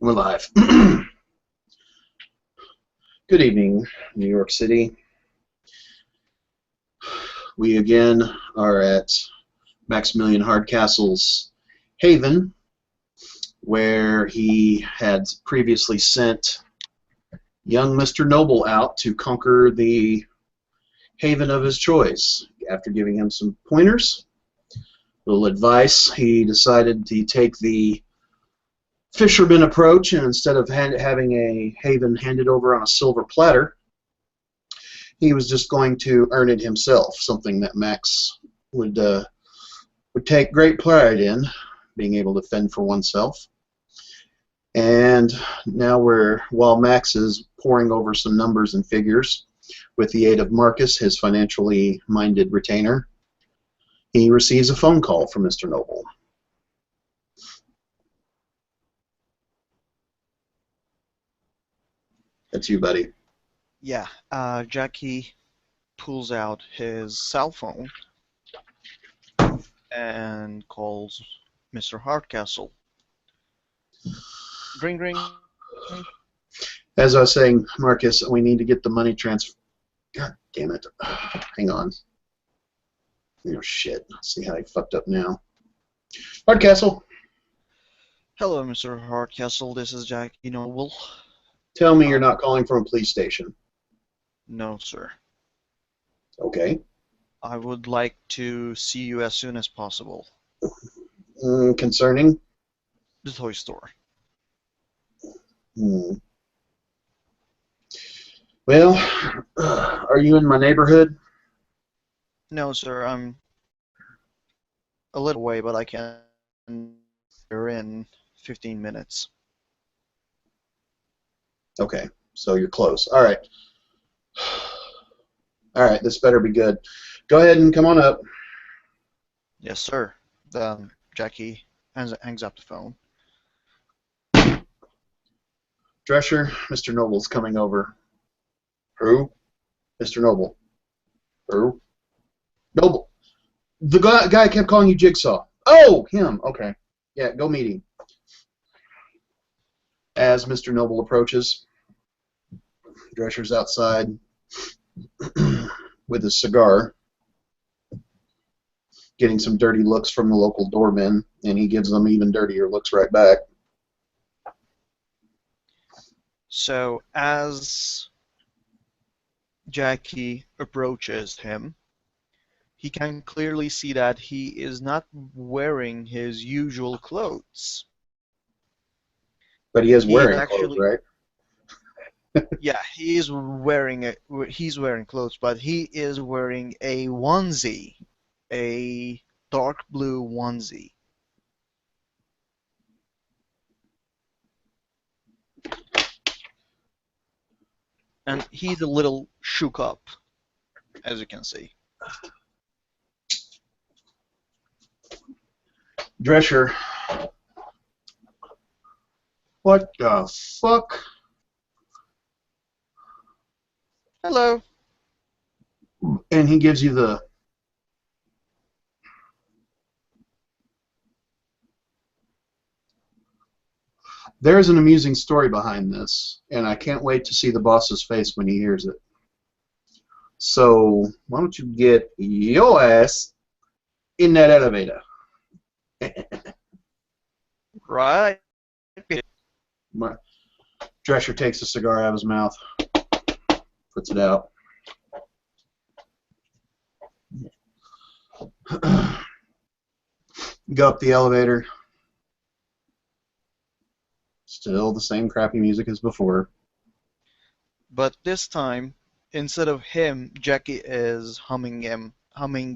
We're live. Good evening, New York City. We again are at Maximilian Hardcastle's Haven, where he had previously sent young Mr. Noble out to conquer the haven of his choice. After giving him some pointers, little advice, he decided to take the fisherman approach, and instead of having a haven handed over on a silver platter, he was just going to earn it himself, something that Max would take great pride in, being able to fend for oneself. And now while Max is poring over some numbers and figures with the aid of Marcus, his financially minded retainer, he receives a phone call from Mr. Noble. That's you, buddy. Yeah, Jackie pulls out his cell phone and calls Mr. Hardcastle. Ring, ring. As I was saying, Marcus, we need to get the money transfer. God damn it. Hang on. Oh, shit. See how I fucked up now. Hardcastle, Hello, Mr. Hardcastle. This is Jackie Noble. tell me you're not calling from a police station. No, sir. Okay. I would like to see you as soon as possible. Concerning? The toy store. Well, are you in my neighborhood? No, sir. I'm a little away, but I can be in 15 minutes. Okay, so you're close. All right. All right, this better be good. Go ahead and come on up. Yes, sir. Jackie hangs up the phone. Drescher, Mr. Noble's coming over. Who? Mr. Noble. Who? Noble. The guy kept calling you Jigsaw. Oh, him. Okay. Yeah, go meet him. As Mr. Noble approaches, Drescher's outside with his cigar, getting some dirty looks from the local doormen, and he gives them even dirtier looks right back. So, as Jackie approaches him, he can clearly see that he is not wearing his usual clothes. But he is He wearing actually, clothes, right? yeah, he's wearing clothes, but he is wearing a onesie, a dark blue onesie. And he's a little shook up, as you can see. Drescher. What the fuck? Hello. And he gives you the... There's an amusing story behind this, and I can't wait to see the boss's face when he hears it. So, why don't you get your ass in that elevator? Right. Drescher takes a cigar out of his mouth, puts it out. Go up the elevator. Still the same crappy music as before. But this time, instead of him, Jackie is humming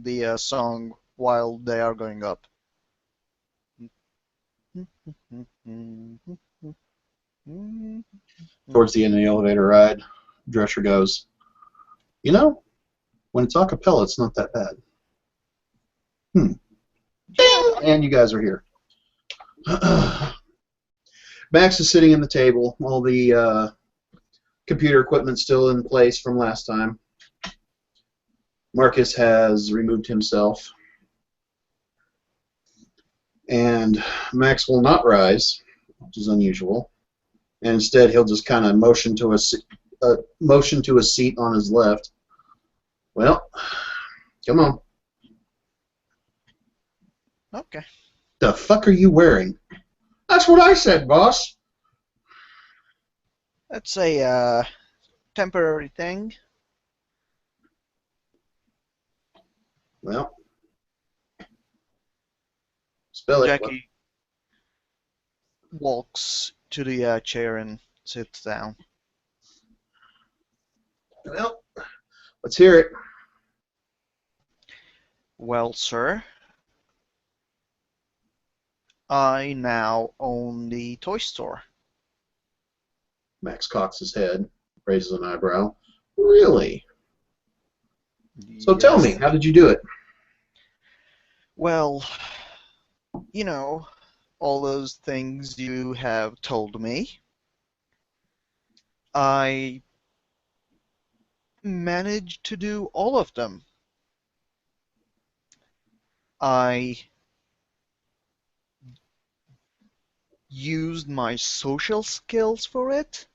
the song while they are going up. Towards the end of the elevator ride, Drescher goes, you know, when it's a cappella, it's not that bad. And you guys are here. Max is sitting in the table. All the computer equipment still in place from last time. Marcus has removed himself. And Max will not rise, which is unusual. And instead, he'll just kind of motion to a seat on his left. Well, come on. Okay. The fuck are you wearing? That's what I said, boss. That's a temporary thing. Well, spill it. Jackie walks to the chair and sits down. Well, let's hear it. Well, sir, I now own the toy store. Max cocks his head, raises an eyebrow. Really? So tell me, Yes. how did you do it? Well, you know, all those things you have told me. I managed to do all of them. I used my social skills for it.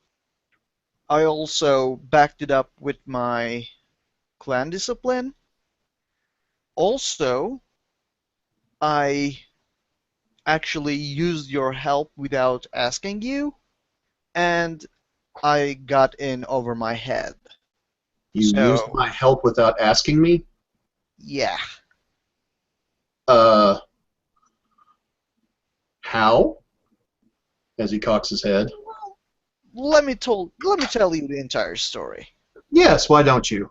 I also backed it up with my clan discipline. Also, I actually used your help without asking you, and I got in over my head. You used So, my help without asking me? yeah. Uh, how? As he cocks his head. Let me tell you the entire story. Yes, why don't you?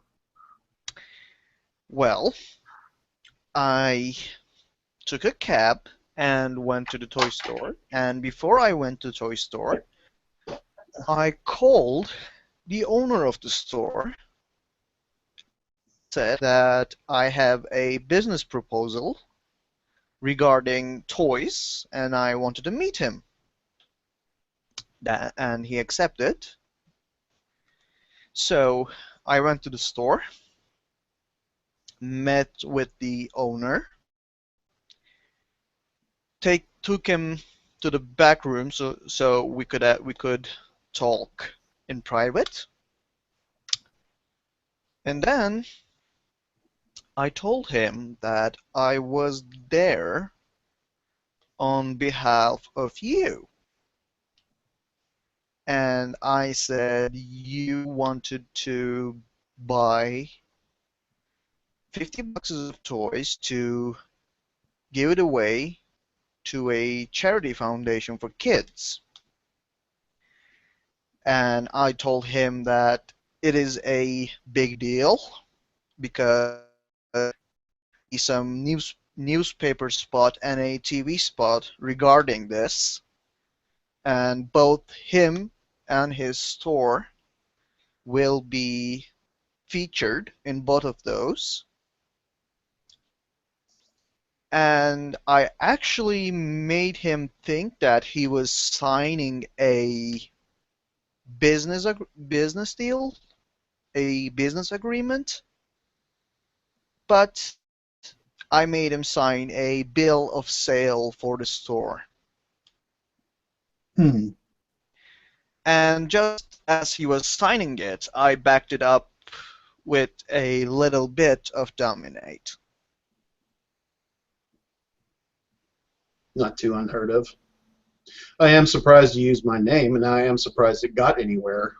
Well, I took a cab and went to the toy store, and before I went to the toy store, I called the owner of the store, said that I have a business proposal regarding toys, and I wanted to meet him. And he accepted. So I went to the store, met with the owner, took him to the back room so we could talk in private. And then I told him that I was there on behalf of you. And I said you wanted to buy 50 boxes of toys to give it away to a charity foundation for kids. And I told him that it is a big deal because some newspaper spot and a TV spot regarding this, and both him and his store will be featured in both of those. And I actually made him think that he was signing a business deal, a business agreement, but I made him sign a bill of sale for the store. Hmm. And just as he was signing it, I backed it up with a little bit of Dominate. Not too unheard of. I am surprised you used my name, and I am surprised it got anywhere.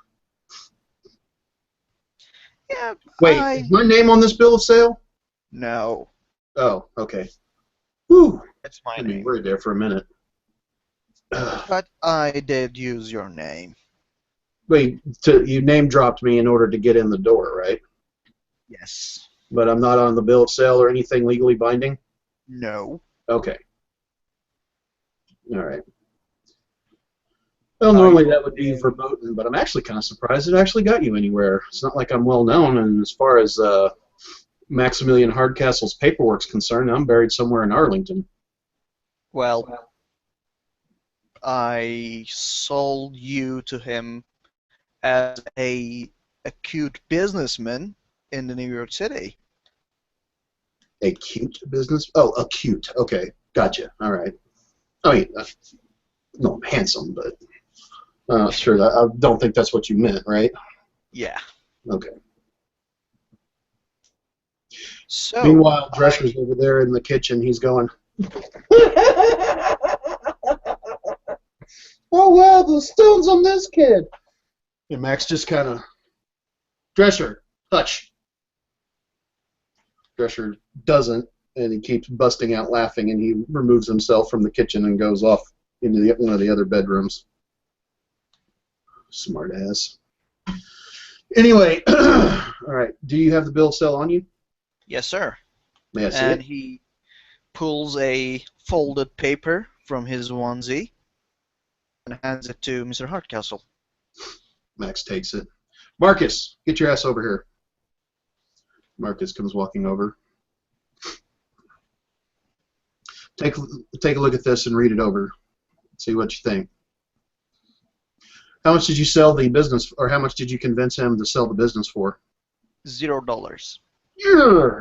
Yeah, Wait, is my name on this bill of sale? No, Oh, okay. Whew. it's my I mean, name. we're there for a minute. But I did use your name. Wait, you name dropped me in order to get in the door, right? Yes. But I'm not on the bill of sale or anything legally binding? No. Okay. All right. Well, I normally told that would be him. verboten, but I'm actually kind of surprised it actually got you anywhere. It's not like I'm well known, and as far as Maximilian Hardcastle's paperwork's concerned, I'm buried somewhere in Arlington. Well, I sold you to him as a acute businessman in the New York City. Acute business? Oh, acute. Okay, gotcha. All right. I mean, no, I'm handsome, but Sure. I don't think that's what you meant, right? Yeah. Okay. So Meanwhile, Drescher's over there in the kitchen. He's going, oh, wow, the stones on this kid. And Max just kind of, Drescher, hush. Drescher doesn't, and he keeps busting out laughing, and he removes himself from the kitchen and goes off into one of the other bedrooms. Smart ass. Anyway, all right. Do you have the bill of sale on you? yes, sir. May I see And it? he pulls a folded paper from his onesie and hands it to Mr. Hardcastle. Max takes it. Marcus, get your ass over here. Marcus comes walking over. Take a look at this and read it over. See what you think. How much did you sell the business, or how much did you convince him to sell the business for? $0. Yeah.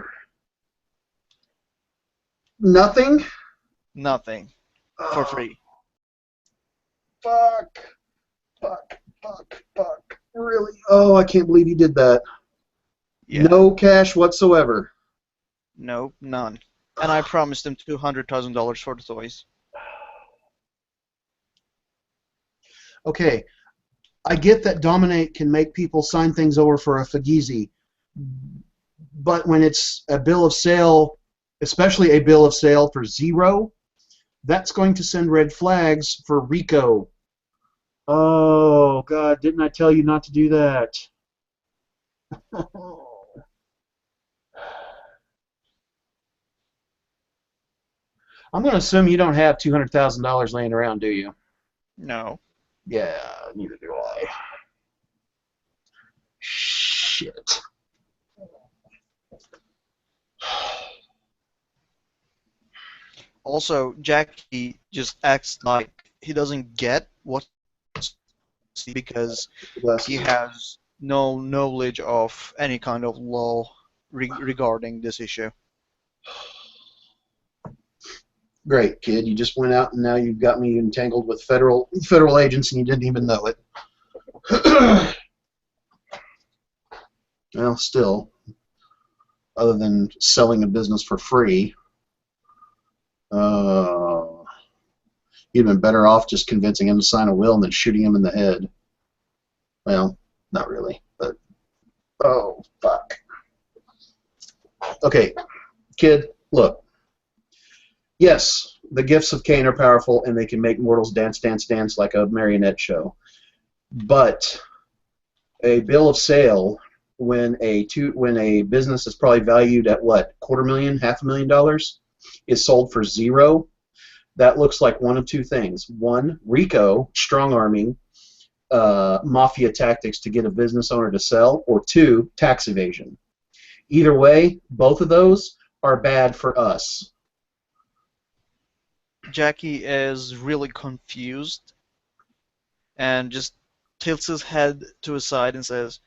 Nothing? Nothing. For free. Fuck. Really? Oh, I can't believe you did that. Yeah. No cash whatsoever. No, none. And I promised him $200,000 for the toys. Okay, I get that Dominate can make people sign things over for a Fagizi, but when it's a bill of sale, especially a bill of sale for $0, that's going to send red flags for RICO. Oh, God, didn't I tell you not to do that? I'm going to assume you don't have $200,000 laying around, do you? No. Yeah, neither do I. Shit. Also, Jackie just acts like he doesn't get what because he has no knowledge of any kind of law regarding this issue. Great, kid. You just went out and now you've got me entangled with federal agents and you didn't even know it. Well, still, other than selling a business for free, you'd been better off just convincing him to sign a will and then shooting him in the head. Well, not really, but oh, fuck. Okay, kid, look. Yes, the gifts of Cain are powerful and they can make mortals dance, dance, dance like a marionette show. But a bill of sale, when a business is probably valued at what, $250,000, $500,000, is sold for $0, that looks like one of two things. One, RICO, strong-arming, mafia tactics to get a business owner to sell, or two, tax evasion. Either way, both of those are bad for us. Jackie is really confused and just tilts his head to his side and says,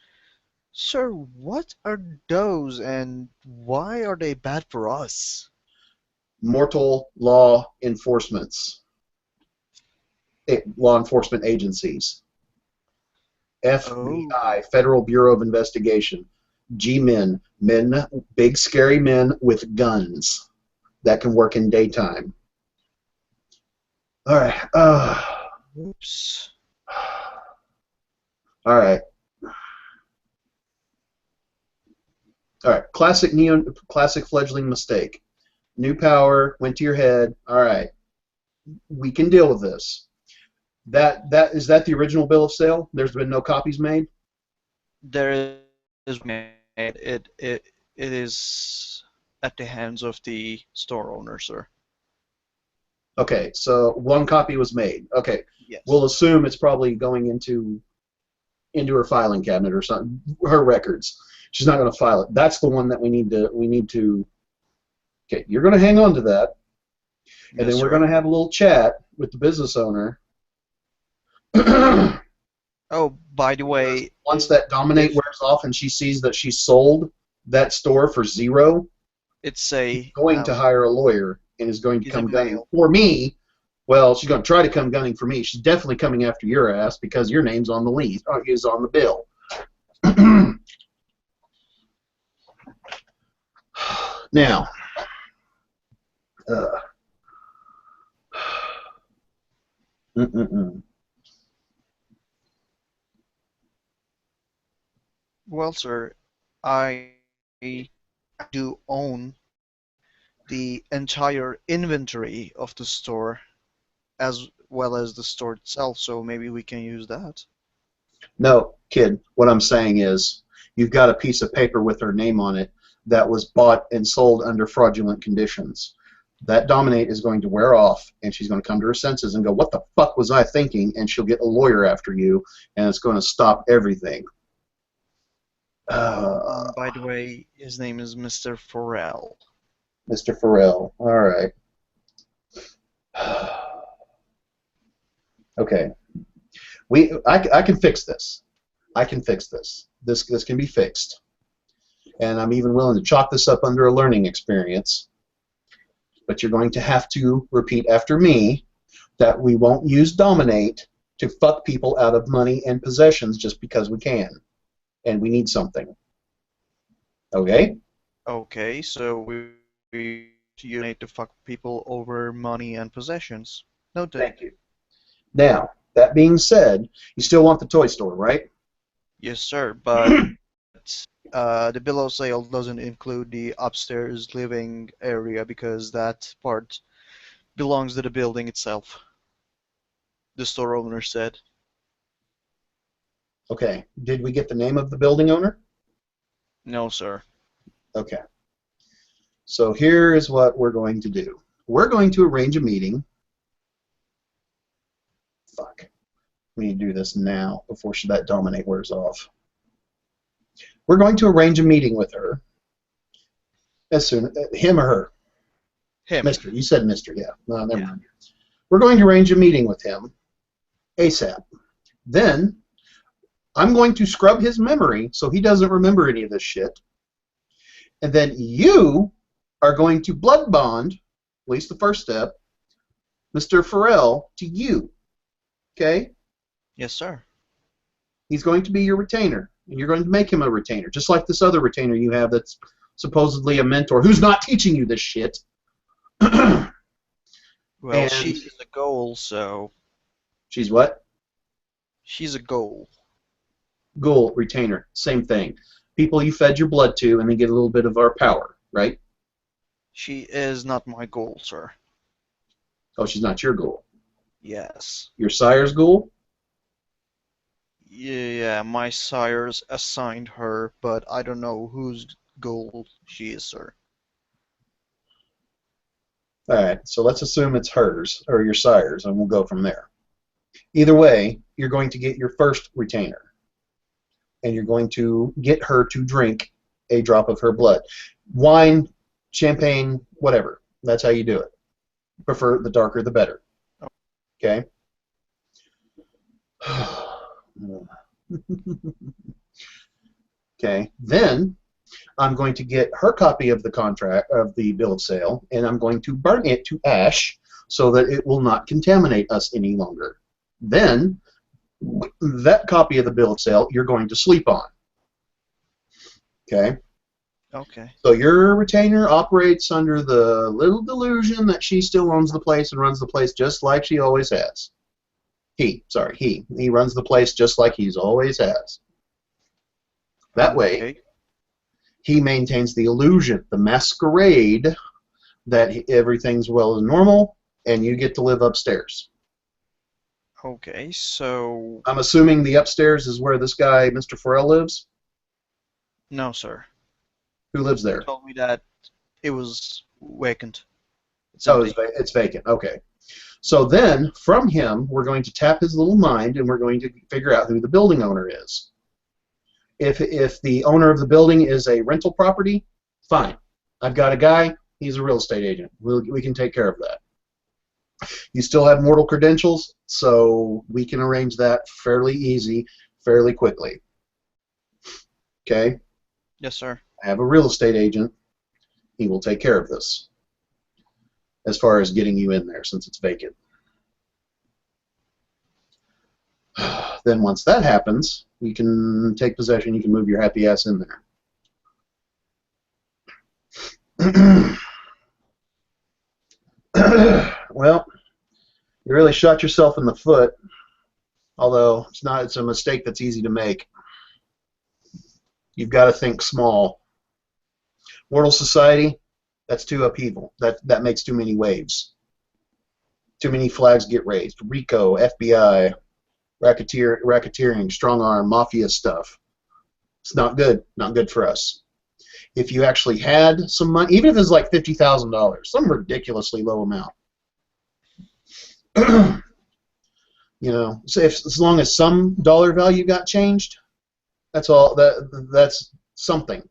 "Sir, what are those and why are they bad for us?" Mortal law enforcements. Law enforcement agencies. FBI, Federal Bureau of Investigation. G-men, big scary men with guns that can work in daytime. All right. Oops. All right. All right. Classic fledgling mistake. New power went to your head. All right. We can deal with this. Is that the original bill of sale? There's been no copies made? There is made. It is at the hands of the store owner, sir. Okay, so one copy was made. Okay, yes. We'll assume it's probably going into her filing cabinet or something, her records. She's not going to file it. That's the one that we need to. Okay, you're going to hang on to that, and yes, then we're sir. going to have a little chat with the business owner. Oh, by the way, once that Dominate wears off and she sees that she sold that store for $0, it's going to hire a lawyer and is going to come down for me Well, she's going to try to come gunning for me. She's definitely coming after your ass because your name's on the lease, is on the bill. Now, Well, sir, I do own the entire inventory of the store as well as the store itself, so maybe we can use that. No, kid, what I'm saying is you've got a piece of paper with her name on it that was bought and sold under fraudulent conditions. That Dominate is going to wear off, and she's going to come to her senses and go, what the fuck was I thinking? And she'll get a lawyer after you, and it's going to stop everything. By the way, his name is Mr. Forel. Mr. Farrell. All right. Okay. I can fix this. I can fix this. This can be fixed. And I'm even willing to chalk this up under a learning experience. But you're going to have to repeat after me that we won't use Dominate to fuck people out of money and possessions just because we can. And we need something. Okay? Okay, so we unite to fuck people over money and possessions. Noted. Thank you. Now, that being said, you still want the toy store, right? Yes, sir, but the bill of sale doesn't include the upstairs living area because that part belongs to the building itself. The store owner said. Okay. Did we get the name of the building owner? No, sir. Okay. So here is what we're going to do. We're going to arrange a meeting. Fuck. We need to do this now before that Dominate wears off. We're going to arrange a meeting with her. As soon him or her? Him. Mr. You said Mr. Yeah. No, never mind. We're going to arrange a meeting with him ASAP. Then I'm going to scrub his memory so he doesn't remember any of this shit. And then you are going to blood bond, at least the first step, Mr. Farrell to you. Okay? Yes, sir. He's going to be your retainer, and you're going to make him a retainer, just like this other retainer you have that's supposedly a mentor who's not teaching you this shit. Well, And- she's a goal, so She's what? she's a goal. Ghoul, retainer, same thing. People you fed your blood to, and they get a little bit of our power, right? She is not my goal, sir. Oh, she's not your ghoul. Yes. Your sire's ghoul? Yeah, my sires assigned her, but I don't know whose goal she is, sir. All right, so let's assume it's hers, or your sire's, and we'll go from there. Either way, you're going to get your first retainer, and you're going to get her to drink a drop of her blood. Wine, champagne, whatever. That's how you do it. Prefer the darker the better. Okay? Okay, then I'm going to get her copy of the contract, of the bill of sale, and I'm going to burn it to ash so that it will not contaminate us any longer. Then, that copy of the bill of sale you're going to sleep on. Okay? Okay. So your retainer operates under the little delusion that she still owns the place and runs the place just like she always has. He runs the place just like he's always has. That way, Okay. he maintains the illusion, the masquerade, that everything's well and normal, and you get to live upstairs. Okay, so I'm assuming the upstairs is where this guy, Mr. Farrell, lives? no, sir. Who lives there? He told me that it was vacant. It's Oh, empty. it's vacant. Okay. So then, from him, we're going to tap his little mind, and we're going to figure out who the building owner is. If the owner of the building is a rental property, fine. I've got a guy. He's a real estate agent. We can take care of that. You still have mortal credentials, so we can arrange that fairly easy, fairly quickly. Okay? Yes, sir. I have a real estate agent. He will take care of this as far as getting you in there since it's vacant. Then once that happens, you can take possession. You can move your happy ass in there. Well, you really shot yourself in the foot. Although it's not, it's a mistake that's easy to make. You've got to think small. Mortal society, that's too upheaval. That makes too many waves. Too many flags get raised. RICO, FBI, racketeering, strong arm, mafia stuff. It's not good. Not good for us. If you actually had some money, even if it's like $50,000, some ridiculously low amount, you know, so if as long as some dollar value got changed, that's all. That's something.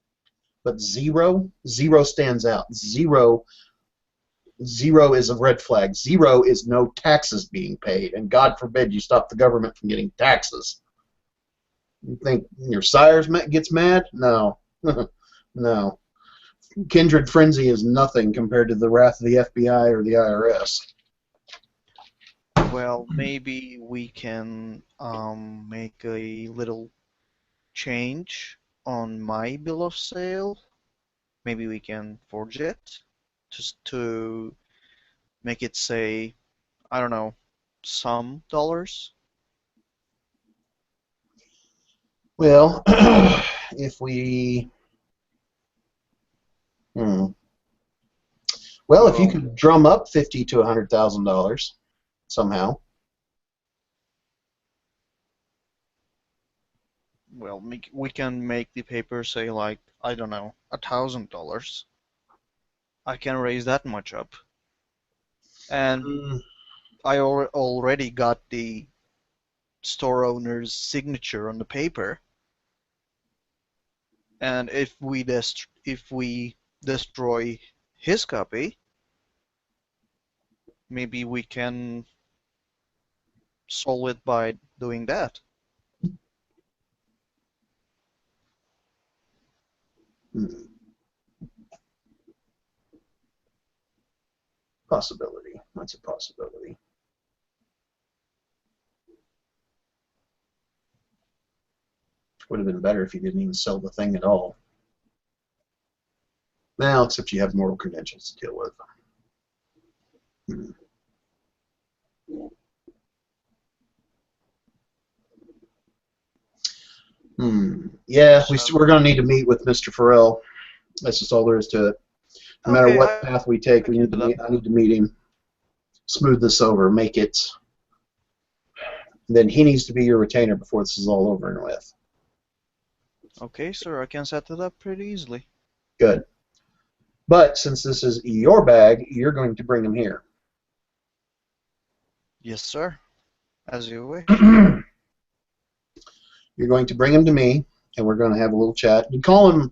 But zero stands out. Zero is a red flag. Zero is no taxes being paid, and God forbid you stop the government from getting taxes. You think your sires gets mad? No. No. Kindred frenzy is nothing compared to the wrath of the FBI or the IRS. Well, maybe we can make a little change on my bill of sale. Maybe we can forge it just to make it say, I don't know, some dollars. Well, if we, hmm. Well, if you Well, could drum up $50,000 to $100,000 somehow. well, we can make the paper say like, I don't know, $1,000. I can raise that much up. And Mm, I already got the store owner's signature on the paper. And if we destroy his copy, maybe we can solve it by doing that. hmm. Possibility. That's a possibility. Would have been better if you didn't even sell the thing at all. Now, except you have moral credentials to deal with. Hmm. Yeah, So, we're going to need to meet with Mr. Farrell. That's just all there is to it. No matter okay, what path we take, I we can need to do that. meet. I need to meet him. Smooth this over. Make it. Then he needs to be your retainer before this is all over and with. Okay, sir, I can set it up pretty easily. Good. But since this is your bag, you're going to bring him here. Yes, sir, as you wish. You're going to bring him to me, and we're going to have a little chat. You call him,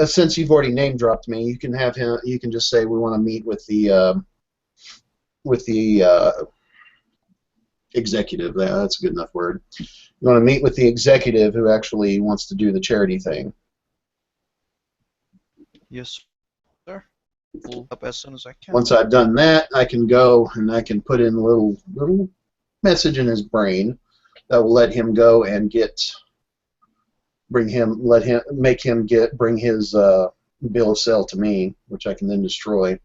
since you've already name dropped me. You can have him. You can just say we want to meet with the executive. That's a good enough word. You want to meet with the executive who actually wants to do the charity thing. Yes, sir. Pull up as soon as I can. Once I've done that, I can go and I can put in a little message in his brain that will let him go and bring his bill of sale to me, which I can then destroy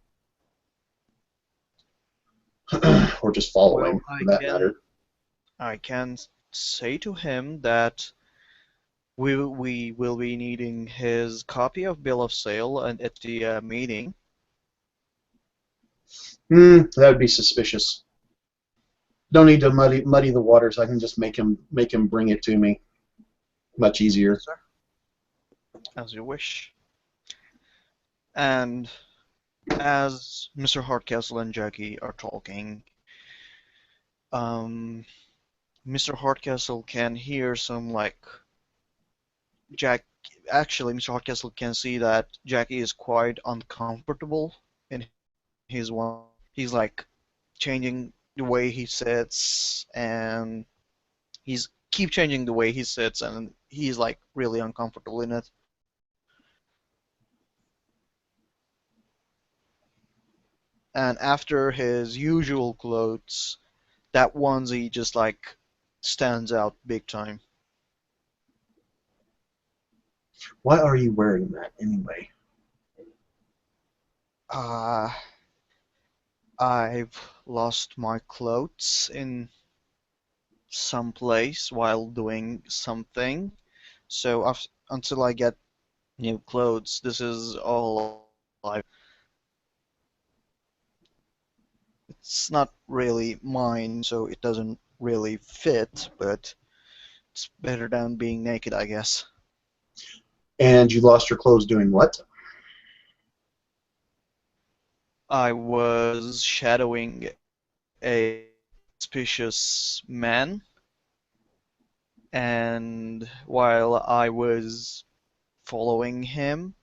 or just follow him Well, for that matter. I can say to him that we will be needing his copy of bill of sale and at the meeting. That would be suspicious. Don't need to muddy the waters. I can just make him bring it to me. Much easier. Yes, sir. As you wish. And as Mr. Hardcastle and Jackie are talking, um, Mr. Hardcastle can hear some like Jack. Actually, Mr. Hardcastle can see that Jackie is quite uncomfortable in his one. He's like changing the way he sits, and he's keep changing the way he sits, and he's like really uncomfortable in it. And after his usual clothes, that onesie just like stands out big time. Why are you wearing that anyway? Uh, I've lost my clothes in some place while doing something, so until I get new clothes, this is all I. It's not really mine, so it doesn't really fit, but it's better than being naked, I guess. And you lost your clothes doing what? I was shadowing a suspicious man, and while I was following him,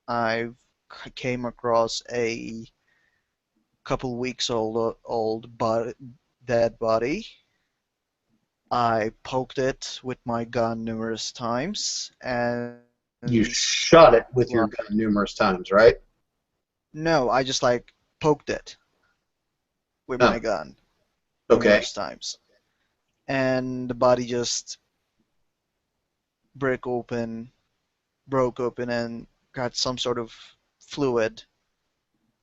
I came across a couple weeks old dead body. I poked it with my gun numerous times, and You shot it with your well, gun numerous times, right? no, I just like poked it with Oh, my gun okay. numerous times, and the body just broke open, broke open, and got some sort of fluid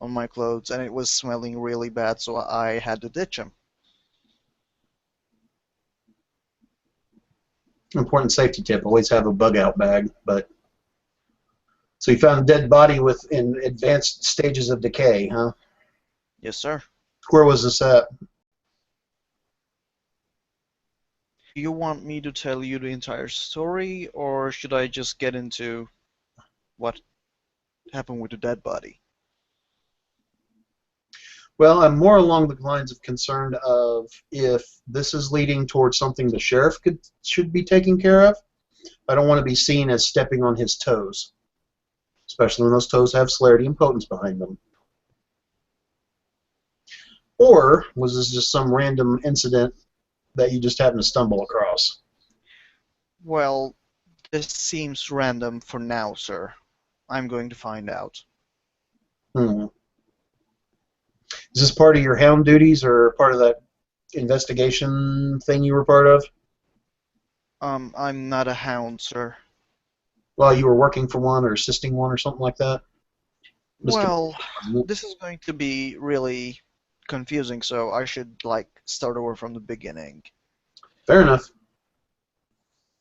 on my clothes, and it was smelling really bad, so I had to ditch him. Important safety tip: always have a bug out bag. But so you found a dead body with in advanced stages of decay, huh? Yes, sir. Where was this at? You want me to tell you the entire story, or should I just get into what happened with the dead body? Well, I'm more along the lines of concerned of if this is leading towards something the sheriff should be taking care of. I don't want to be seen as stepping on his toes, especially when those toes have celerity and potence behind them. Or was this just some random incident that you just happened to stumble across? Well, this seems random for now, sir. I'm going to find out. Hmm. Is this part of your hound duties or part of that investigation thing you were part of? I'm not a hound, sir. Well, you were working for one or assisting one or something like that? Mr. Well, Wasn't it? this is going to be really confusing, so I should like start over from the beginning. Fair enough.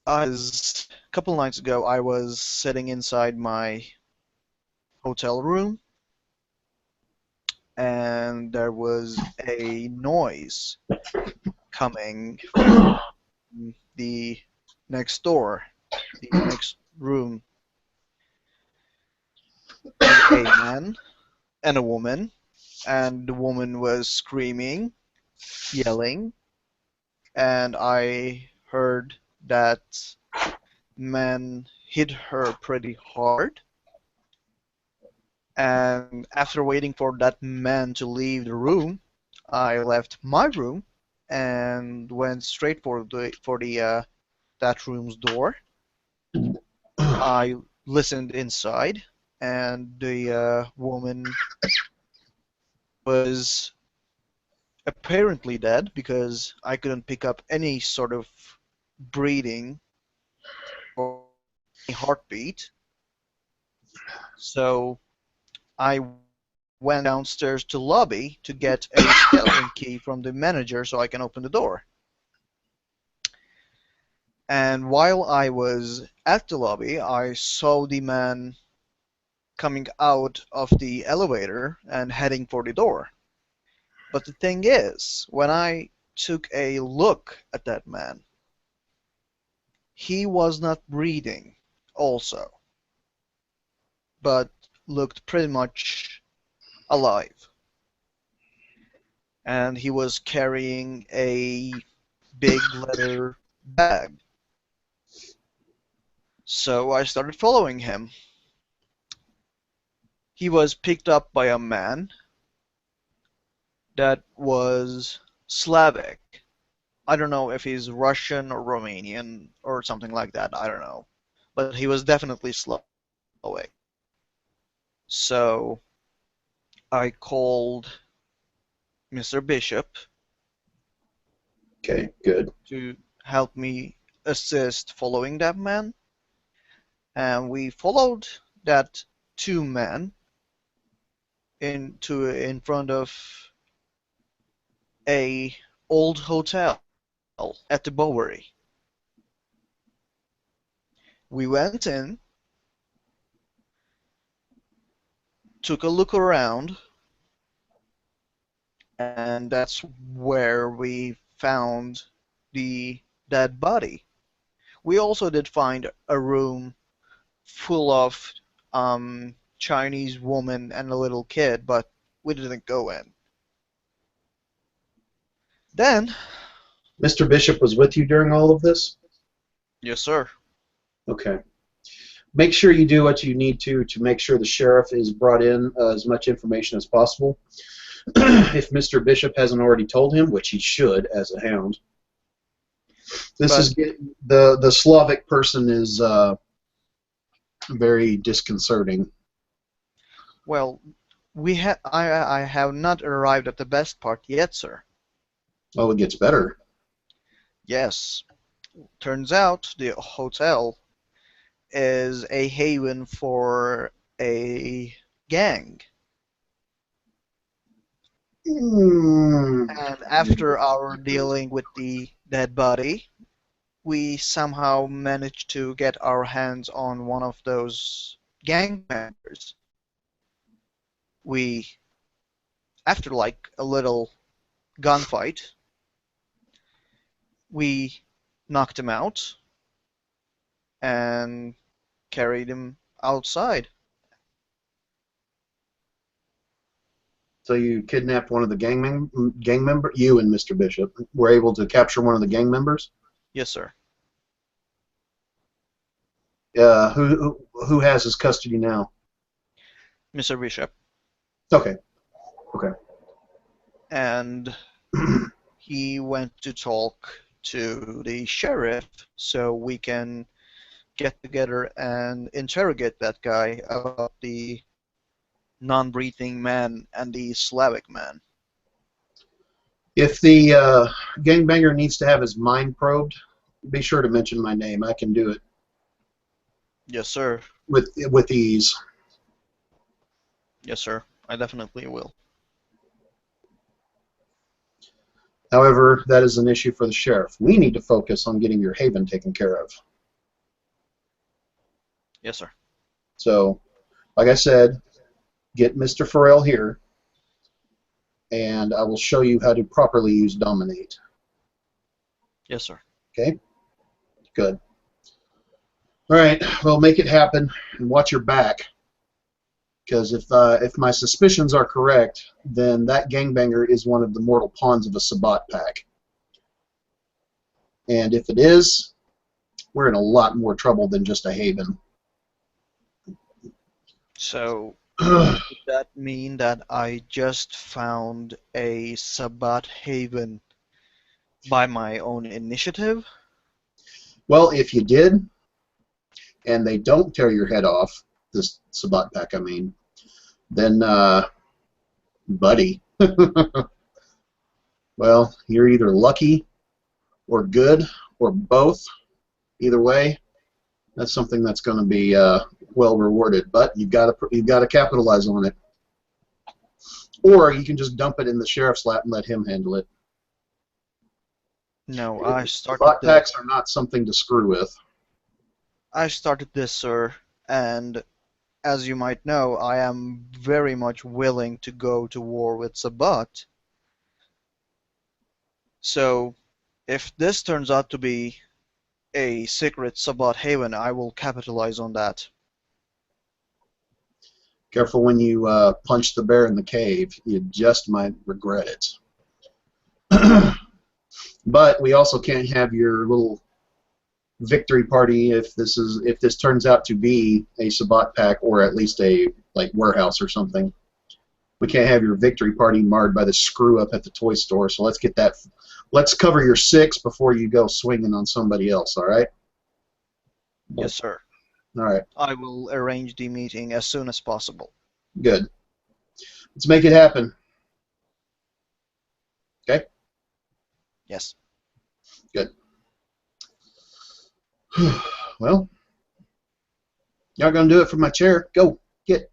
As a couple nights ago, I was sitting inside my hotel room, and there was a noise coming from the next door, the next room. Was a man and a woman, and the woman was screaming, yelling, and I heard that man hit her pretty hard. And after waiting for that man to leave the room, I left my room and went straight for the that room's door. I listened inside, and the woman was apparently dead because I couldn't pick up any sort of breathing or any heartbeat. So I went downstairs to lobby to get a skeleton key from the manager so I can open the door. And while I was at the lobby, I saw the man coming out of the elevator and heading for the door. But the thing is, when I took a look at that man, he was not breathing also, but looked pretty much alive. And he was carrying a big leather bag. So I started following him. He was picked up by a man that was Slavic. I don't know if he's Russian or Romanian or something like that. I don't know. But he was definitely Slavic. So I called Mr. Bishop Okay, good. to help me assist following that man, and we followed that two men in front of a old hotel at the Bowery. We went in, took a look around, and that's where we found the dead body. We also did find a room full of Chinese woman and a little kid, but we didn't go in. Then, Mr. Bishop was with you during all of this? yes, sir. Okay. Make sure you do what you need to make sure the sheriff is brought in as much information as possible. If Mr. Bishop hasn't already told him, which he should as a hound. This But- is the Slavic person is very disconcerting. Well, I have not arrived at the best part yet, sir. Oh, it gets better. Yes. Turns out the hotel is a haven for a gang. Hmm. And after our dealing with the dead body, we somehow managed to get our hands on one of those gang members. We, after like a little gunfight, we knocked him out and carried him outside. So you kidnapped one of the gang member. You and Mr. Bishop were able to capture one of the gang members. Yes, sir. Who has his custody now? Mr. Bishop. Okay. Okay. And he went to talk to the sheriff so we can get together and interrogate that guy about the non-breathing man and the Slavic man. If the gangbanger needs to have his mind probed, be sure to mention my name. I can do it Yes, sir. with ease. Yes, sir. I definitely will. However, that is an issue for the sheriff. We need to focus on getting your haven taken care of. Yes, sir. So, like I said, get Mr. Farrell here, and I will show you how to properly use Dominate. Yes, sir. Okay? Good. All right, well, make it happen, and watch your back. Because if my suspicions are correct, then that gangbanger is one of the mortal pawns of a Sabbat pack. And if it is, we're in a lot more trouble than just a haven. So, does that mean that I just found a Sabbat haven by my own initiative? Well, if you did, and they don't tear your head off, this Sabbat pack, I mean, then, buddy, well, you're either lucky or good or both. Either way, that's something that's going to be well rewarded. But you've got to capitalize on it, or you can just dump it in the sheriff's lap and let him handle it. No, I started Sabbat this. packs are not something to screw with. I started this, sir, and as you might know, I am very much willing to go to war with Sabbat. So, if this turns out to be a secret Sabbat haven, I will capitalize on that. Careful when you punch the bear in the cave. You just might regret it. But we also can't have your little victory party if this turns out to be a Sabbat pack or at least a warehouse or something. We can't have your victory party marred by the screw up at the toy store. So let's cover your 6 before you go swinging on somebody else. All right? Yes, sir. All right. I will arrange the meeting as soon as possible. Good. Let's make it happen. Okay? Yes. Good. Well, y'all gonna do it from my chair. Go, get.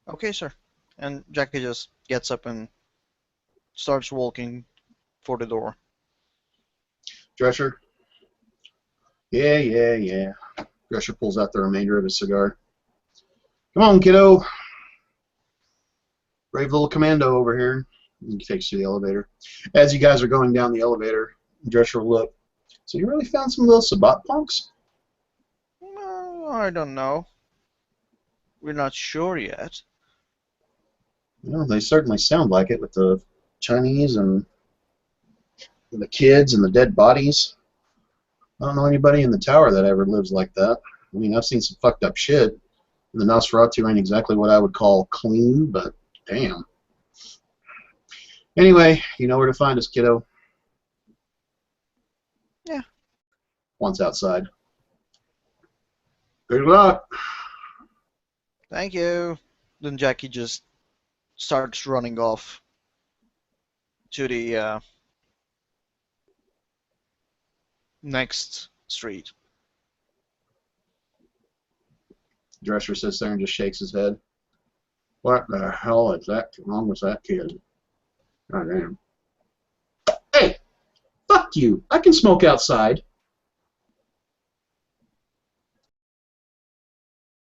Okay, sir. And Jackie just gets up and starts walking for the door. Drescher. Yeah. Drescher pulls out the remainder of his cigar. Come on, kiddo. Brave little commando over here. And he takes you to the elevator. As you guys are going down the elevator, Drescher will look. So you really found some little Sabat punks? Well, I don't know. We're not sure yet. Well, they certainly sound like it with the Chinese and the kids and the dead bodies. I don't know anybody in the tower that ever lives like that. I mean, I've seen some fucked up shit. The Nosferatu ain't exactly what I would call clean, but damn. Anyway, you know where to find us, kiddo. Yeah. Once outside. Good luck. Thank you. Then Jackie just starts running off to the next street. Drescher sits there and just shakes his head. What the hell is that wrong with that kid? God damn. Hey! Fuck you! I can smoke outside.